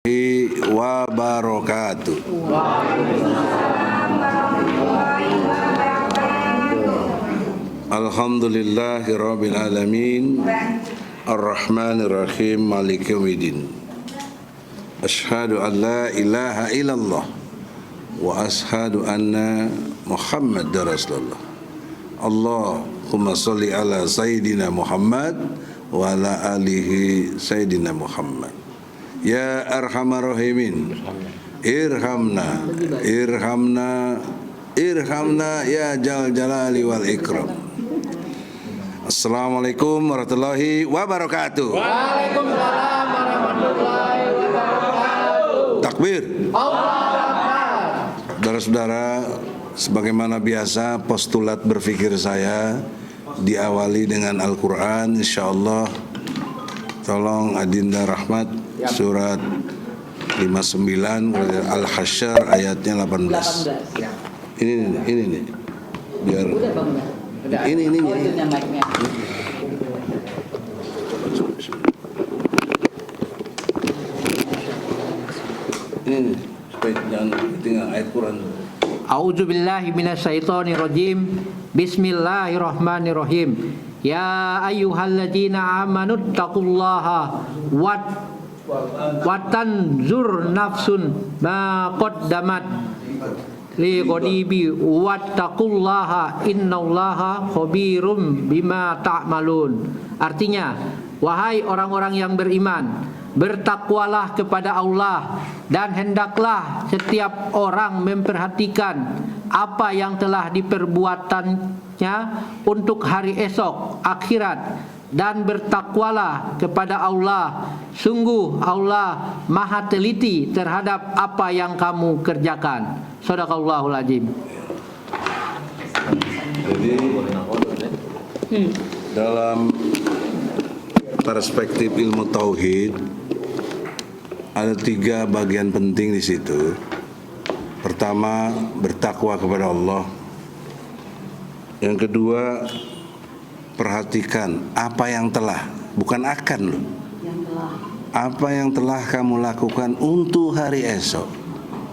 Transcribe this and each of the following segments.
wabarakatuh. Alhamdulillahirabbil alamin arrahmanir rahim maliki yaumiddin. Asyhadu an la ilaha illallah wa asyhadu anna Muhammadar Rasulullah. Allahumma sholli ala sayyidina Muhammad wa ala alihi sayyidina Muhammad. Ya arhamar rahimin, irhamna, irhamna, irhamna ya jal jalali wal ikram. Assalamualaikum warahmatullahi wabarakatuh. Waalaikumsalam warahmatullahi wabarakatuh. Takbir. Allahu Akbar. Saudara-saudara, sebagaimana biasa postulat berfikir saya diawali dengan Al-Quran. Insyaallah tolong Adinda Rahmat surat 59 Al-Hasyr ayatnya 18. Ini nih. Biar ini. Ini supaya jangan tinggal ayat Quran. A'udzubillahi minasyaitonirrajim. Bismillahirrahmanirrahim. Ya ayyuhalladzina amanu taqullaha watanzur nafsun ma qaddamat liqodibi wattaqullaha innallaha khabirum bima ta'malun. Artinya, wahai orang-orang yang beriman, bertakwalah kepada Allah dan hendaklah setiap orang memperhatikan apa yang telah diperbuatannya untuk hari esok akhirat, dan bertakwalah kepada Allah, sungguh Allah maha teliti terhadap apa yang kamu kerjakan. Shadaqallahul azim. Jadi dalam perspektif ilmu tauhid ada 3 bagian penting di situ. Pertama, bertakwa kepada Allah. Yang kedua, perhatikan apa yang telah, bukan akan loh. Apa yang telah kamu lakukan untuk hari esok.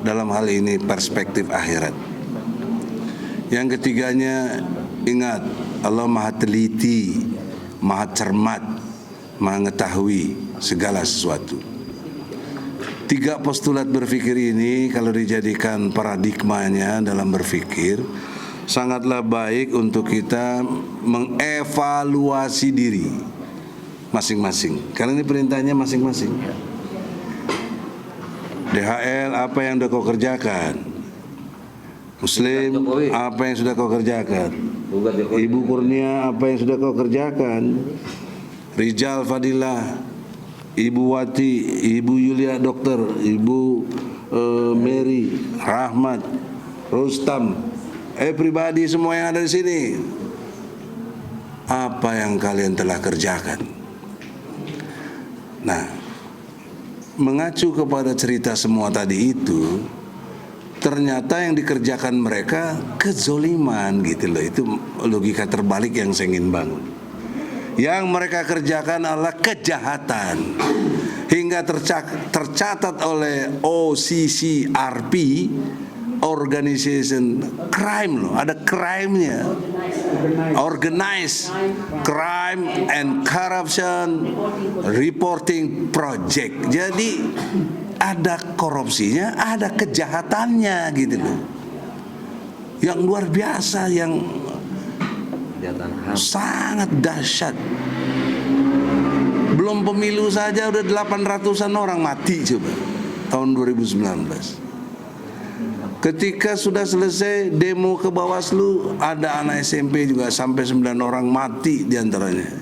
Dalam hal ini perspektif akhirat. Yang ketiganya, ingat Allah maha teliti, maha cermat, maha mengetahui segala sesuatu. 3 postulat berpikir ini kalau dijadikan paradigmanya dalam berpikir, sangatlah baik untuk kita mengevaluasi diri masing-masing. Karena ini perintahnya masing-masing. DHL, apa yang sudah kau kerjakan? Muslim, apa yang sudah kau kerjakan? Ibu Kurnia, apa yang sudah kau kerjakan? Rijal Fadilah, Ibu Wati, Ibu Yulia Dokter, Ibu Mary, Rahmat, Rustam, pribadi semua yang ada di sini. Apa yang kalian telah kerjakan? Nah, mengacu kepada cerita semua tadi itu, ternyata yang dikerjakan mereka kezoliman gitu loh. Itu logika terbalik yang saya ingin bangun. Yang mereka kerjakan adalah kejahatan. Hingga tercatat oleh OCCRP, Organization Crime loh, ada crime-nya. Organized Crime and Corruption Reporting Project. Jadi ada korupsinya, ada kejahatannya gitu loh. Yang luar biasa, yang sangat dahsyat. Belum pemilu saja udah 800-an orang mati coba tahun 2019. Ketika sudah selesai demo ke Bawaslu, ada anak SMP juga sampai 9 orang mati diantaranya.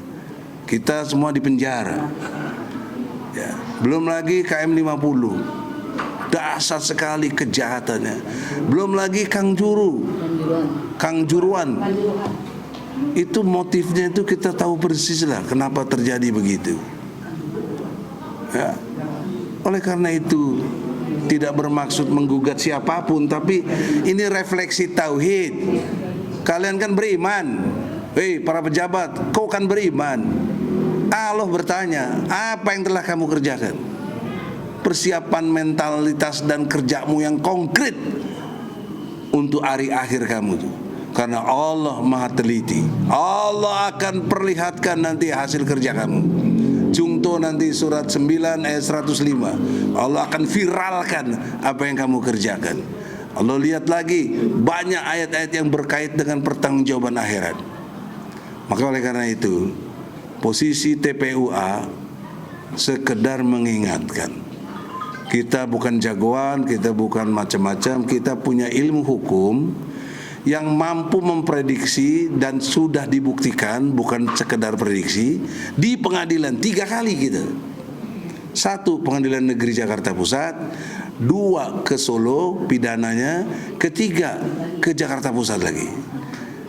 Kita semua di penjara. Ya, belum lagi KM 50. Dahsyat sekali kejahatannya. Belum lagi Kang Juruan. Itu motifnya itu kita tahu persis lah kenapa terjadi begitu. Ya. Oleh karena itu tidak bermaksud menggugat siapapun, tapi ini refleksi tauhid. Kalian kan beriman. Hei para pejabat, kau kan beriman. Allah bertanya, apa yang telah kamu kerjakan? persiapan mentalitas dan kerjamu yang konkret untuk hari akhir kamu tuh. Karena Allah Maha teliti. Allah akan perlihatkan nanti hasil kerja kamu. Contoh nanti surat 9 ayat 105. Allah akan viralkan apa yang kamu kerjakan. Allah lihat lagi banyak ayat-ayat yang berkait dengan pertanggungjawaban akhirat. Maka oleh karena itu, posisi TPUA sekedar mengingatkan. Kita bukan jagoan, kita bukan macam-macam, kita punya ilmu hukum yang mampu memprediksi dan sudah dibuktikan, bukan sekedar prediksi, di pengadilan 3 kali kita. 1 Pengadilan Negeri Jakarta Pusat, 2 ke Solo pidananya, 3 ke Jakarta Pusat lagi.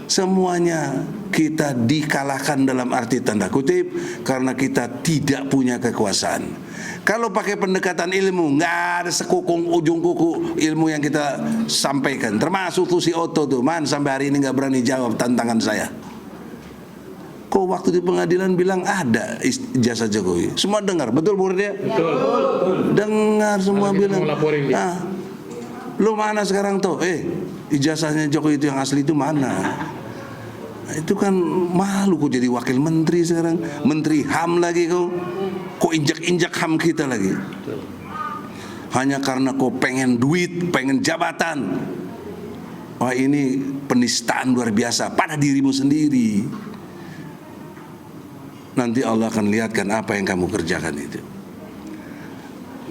Semuanya kita dikalahkan dalam arti tanda kutip karena kita tidak punya kekuasaan. Kalau pakai pendekatan ilmu, nggak ada sekukung ujung kuku ilmu yang kita sampaikan. Termasuk tuh si Otto tuh, man sampai hari ini nggak berani jawab tantangan saya. Kok waktu di pengadilan bilang ada ijazah Jokowi? Semua dengar, betul Bu dia? Betul. Dengar semua bilang. Ah, lu mana sekarang tuh? Ijazahnya Jokowi itu yang asli itu mana? Nah, itu kan malu kok jadi wakil menteri sekarang, menteri HAM lagi kau. Kok injak-injak HAM kita lagi? Hanya karena kau pengen duit, pengen jabatan. Wah, ini penistaan luar biasa pada dirimu sendiri. Nanti Allah akan lihatkan apa yang kamu kerjakan itu.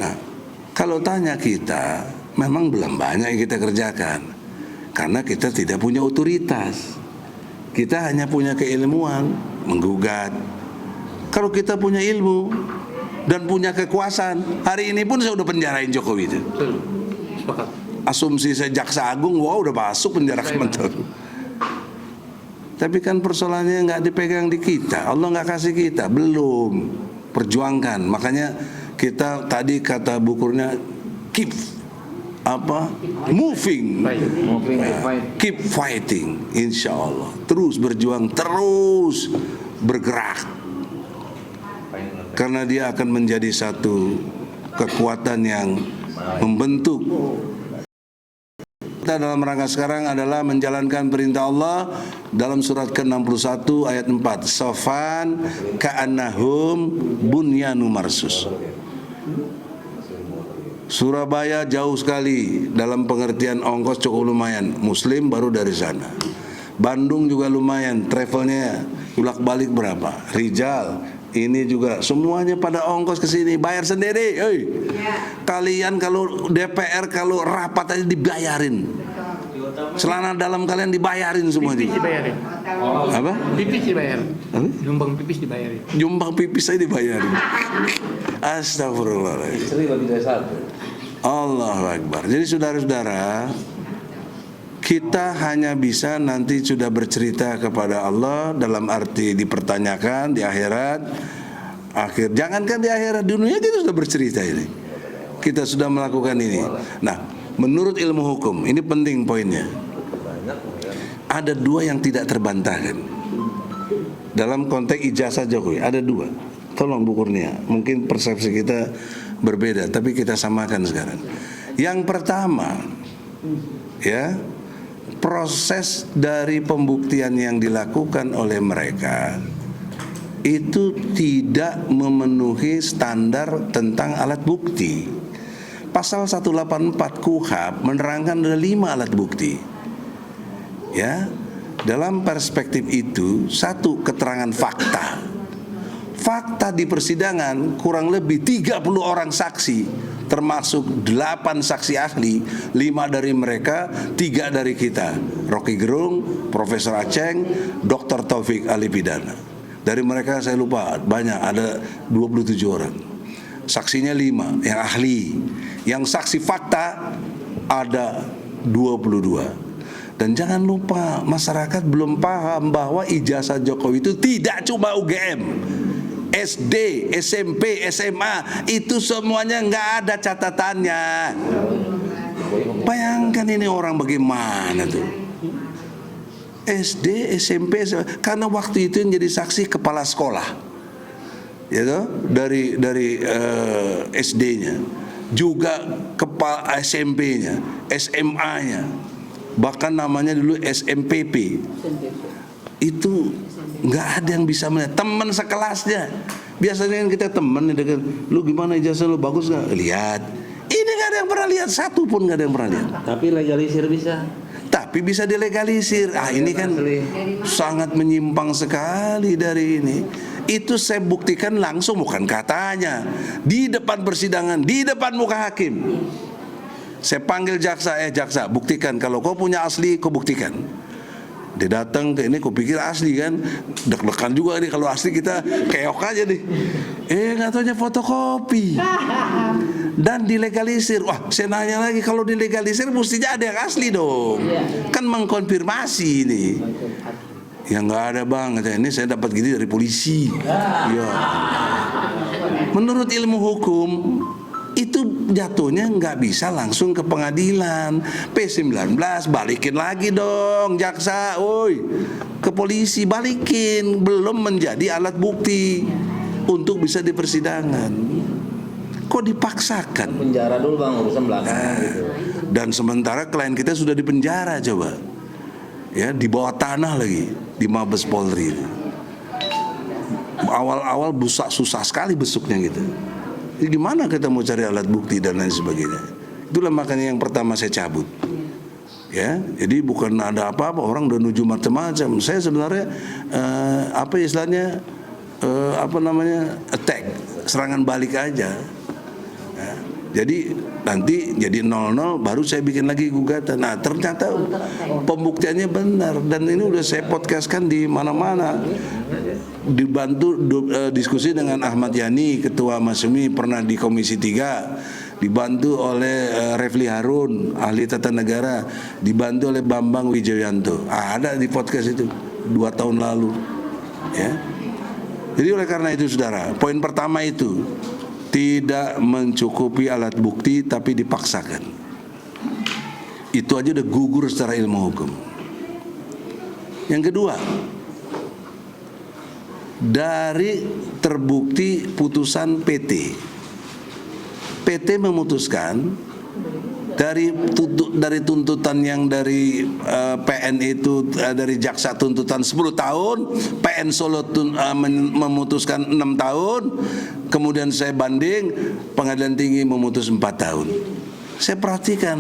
Nah, kalau tanya kita, memang belum banyak yang kita kerjakan. Karena kita tidak punya otoritas. Kita hanya punya keilmuan, menggugat. Kalau kita punya ilmu dan punya kekuasaan, hari ini pun saya udah penjarain Jokowi itu. Asumsi saya jaksa agung, wah udah masuk penjara kementerian. Tapi kan persoalannya nggak dipegang di kita, Allah nggak kasih kita, belum perjuangkan. Makanya kita tadi kata bukunya keep moving, keep fighting, insya Allah. Terus berjuang, terus bergerak. Karena dia akan menjadi satu kekuatan yang membentuk. Kita dalam rangka sekarang adalah menjalankan perintah Allah dalam surat ke-61 ayat 4. Sofan ka'annahum bunyanu marsus. Surabaya jauh sekali dalam pengertian ongkos cukup lumayan. Muslim baru dari sana. Bandung juga lumayan, travelnya bolak-balik berapa? Rijal ini juga semuanya pada ongkos ke sini, bayar sendiri. Kalian kalau DPR kalau rapat aja dibayarin. Celana dalam kalian dibayarin semua juga. Dibayarin. Apa? Pipis dibayarin. Apa? Nyumbang pipis dibayarin. Nyumbang pipis saya dibayarin. Astagfirullahaladzim. Allahu Akbar. Jadi saudara-saudara, kita hanya bisa nanti sudah bercerita kepada Allah dalam arti dipertanyakan di akhirat. Jangankan di akhirat, dunia kita sudah bercerita ini. Kita sudah melakukan ini. Nah, menurut ilmu hukum, ini penting poinnya. Ada 2 yang tidak terbantahkan. Dalam konteks ijazah Jokowi, ada 2. Tolong Bu Kurnia, mungkin persepsi kita berbeda, tapi kita samakan sekarang. Yang pertama, ya, proses dari pembuktian yang dilakukan oleh mereka itu tidak memenuhi standar tentang alat bukti. Pasal 184 KUHP menerangkan ada 5 alat bukti. Ya, dalam perspektif itu, 1 keterangan fakta. Fakta di persidangan kurang lebih 30 orang saksi, termasuk 8 saksi ahli, 5 dari mereka, 3 dari kita, Rocky Gerung, Profesor Aceng, Dr. Taufik ahli pidana. Dari mereka saya lupa, banyak, ada 27 orang. Saksinya 5 yang ahli, yang saksi fakta ada 22. Dan jangan lupa, masyarakat belum paham bahwa ijazah Jokowi itu tidak cuma UGM, SD, SMP, SMA, itu semuanya nggak ada catatannya. Bayangkan ini orang bagaimana tuh, SD, SMP, SMA. Karena waktu itu yang jadi saksi kepala sekolah, ya toh, dari SD-nya. juga kepala SMP-nya, SMA-nya, bahkan namanya dulu SMPP. Itu nggak ada yang bisa melihat. Teman sekelasnya, biasanya kan kita teman nih dengan, lu gimana ijazah lu, bagus nggak? Lihat. Ini nggak ada yang pernah lihat, satu pun nggak ada yang pernah lihat. Tapi legalisir bisa. Tapi bisa dilegalisir. Ini kan sangat menyimpang sekali dari ini. Itu saya buktikan langsung, bukan katanya, di depan persidangan, di depan muka hakim. Saya panggil jaksa, jaksa, buktikan. Kalau kau punya asli, kau buktikan. Dia datang ke ini, kau pikir asli kan, deg-degan juga nih kalau asli, kita keok aja nih. Nggak taunya fotokopi dan dilegalisir. Wah, saya nanya lagi, kalau dilegalisir mestinya ada yang asli dong, kan mengkonfirmasi ini. Ya nggak ada bang, ini saya dapat gini dari polisi. Ya. Menurut ilmu hukum itu jatuhnya nggak bisa langsung ke pengadilan. P19 balikin lagi dong jaksa, woi, ke polisi balikin, belum menjadi alat bukti untuk bisa di persidangan. Kok dipaksakan? Penjara dulu bang, urusan belakangan gitu. Dan sementara klien kita sudah di penjara, coba. Ya, di bawah tanah lagi, di Mabes Polri. Awal-awal susah sekali besuknya gitu. Jadi gimana kita mau cari alat bukti dan lain sebagainya. Itulah makanya yang pertama saya cabut. Ya, jadi bukan ada apa-apa, orang udah nuju macam-macam. Saya sebenarnya apa istilahnya, attack, serangan balik aja. Ya, jadi nanti jadi 0-0 baru saya bikin lagi gugatan. Nah, ternyata pembuktiannya benar dan ini udah saya podcastkan di mana-mana. Dibantu diskusi dengan Ahmad Yani, Ketua Masyumi, pernah di Komisi 3, dibantu oleh Refli Harun, ahli tata negara, dibantu oleh Bambang Wijoyanto. Ada di podcast itu 2 tahun lalu. Ya. Jadi oleh karena itu saudara, poin pertama itu tidak mencukupi alat bukti tapi dipaksakan. Itu aja udah gugur secara ilmu hukum. Yang kedua, dari terbukti putusan PT memutuskan dari tuntutan yang dari PN itu, dari jaksa tuntutan 10 tahun, PN Solo memutuskan 6 tahun, kemudian saya banding, Pengadilan Tinggi memutus 4 tahun. Saya perhatikan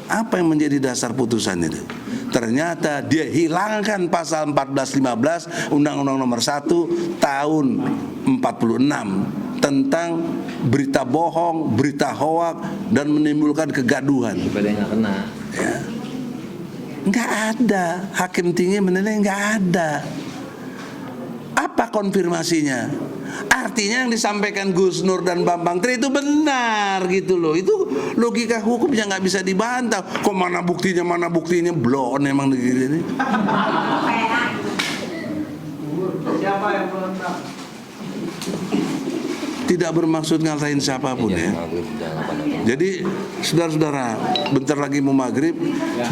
apa yang menjadi dasar putusan itu. Ternyata dia hilangkan pasal 14-15 Undang-Undang Nomor 1 tahun 46 tentang berita bohong, berita hoak dan menimbulkan kegaduhan. Supaya nggak kena. Ya. Nggak ada. Hakim tinggi menilai nggak ada. Apa konfirmasinya? Artinya yang disampaikan Gus Nur dan Bambang Tri itu benar gitu loh. Itu logika hukumnya nggak bisa dibantah. Kok mana buktinya blon emang negeri ini. Siapa yang melentang? Tidak bermaksud ngalahin siapapun ya. Jadi saudara-saudara, bentar lagi mau maghrib.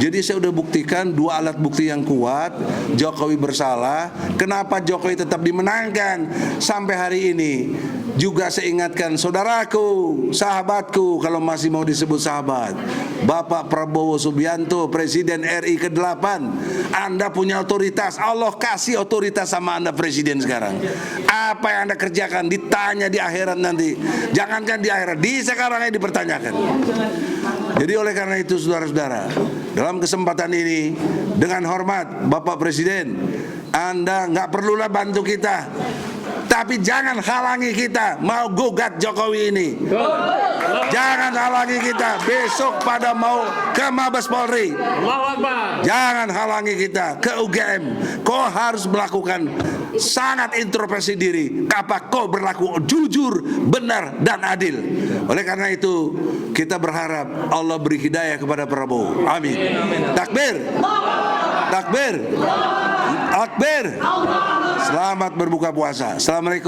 Jadi saya udah buktikan 2 alat bukti yang kuat. Jokowi bersalah. Kenapa Jokowi tetap dimenangkan sampai hari ini? Juga saya ingatkan saudaraku, sahabatku, kalau masih mau disebut sahabat, Bapak Prabowo Subianto, Presiden RI ke-8. Anda punya otoritas, Allah kasih otoritas sama Anda presiden sekarang. Apa yang Anda kerjakan ditanya di akhirat nanti. Jangankan di akhirat, di sekarangnya dipertanyakan. Jadi oleh karena itu saudara-saudara, dalam kesempatan ini dengan hormat Bapak Presiden, Anda nggak perlulah bantu kita, tapi jangan halangi kita mau gugat Jokowi ini. Jangan halangi kita besok pada mau ke Mabes Polri. Jangan halangi kita ke UGM. Kau harus melakukan sangat introspeksi diri. Apa kau berlaku jujur, benar dan adil. Oleh karena itu kita berharap Allah beri hidayah kepada Prabowo. Amin. Takbir. Takbir. Takbir. Selamat berbuka puasa. Assalamualaikum.